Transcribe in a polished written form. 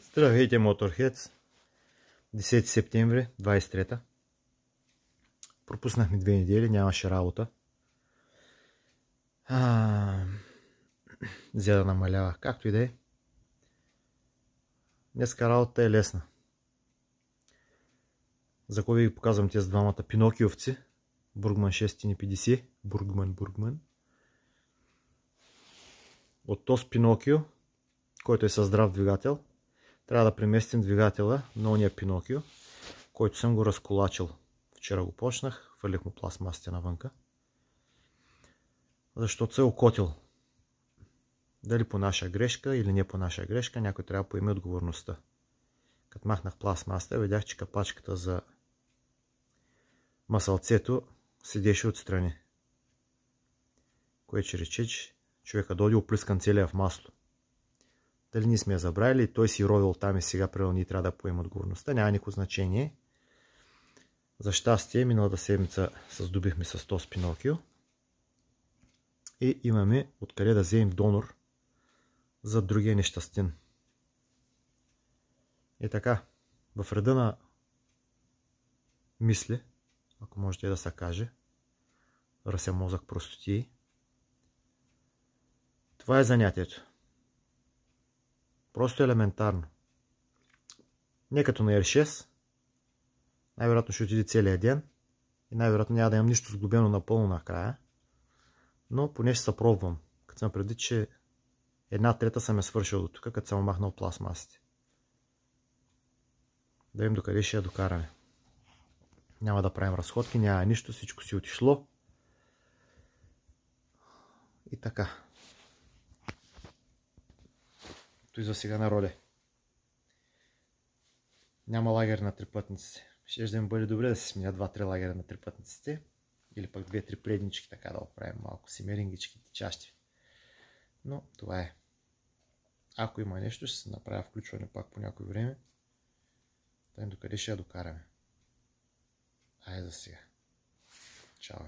Здравейте, Motorheads! 10 септември, 23-та. Пропуснахме 2 недели, нямаше работа. Взе да намалява. Както и да е. Днеска работата е лесна. За кой ви показвам тези двамата пинокиовци? Бургман 650. Бургман. От този Пинокио, който е със здрав двигател, трябва да преместим двигателя на ония Пинокио, който съм го разколачил. Вчера го почнах, хвърлих му пластмасите навънка, защото се е окотил. Дали по наша грешка или не по наша грешка, някой трябва да поеме отговорността. Като махнах пластмасата, видях, че капачката за масълцето седеше отстрани. Което ще рече, че човека дойде оплискан целия в масло. Дали ние сме я забравили, той си ровил там и сега правил ние трябва да поемем отговорността, няма никакво значение. За щастие, миналата седмица се здобихме с този Пинокио и имаме откъде да вземем донор за другия нещастин. И така, в реда на мисли, ако можете да се каже, ръся мозък простотии, това е занятието. Просто елементарно. Не като на R6, най-вероятно ще отиде целият ден и най-вероятно няма да имам нищо сглобено напълно накрая, но поне ще се пробвам, като съм преди, че 1/3 съм е свършил до тук, като съм махнал пластмасите. Да видим докъде ще я докараме. Няма да правим разходки, няма нищо, всичко си отишло. И така. Той за сега на роля. Няма лагер на трипътниците. Ще да им бъде добре да се сменят 2-3 лагера на трипътниците. Или пък 2-3 преднички, така да оправим малко семерингички, тичащи. Но това е. Ако има нещо, ще се направя включване пак по някое време. Докъде ще я докараме. Айде за сега. Чао.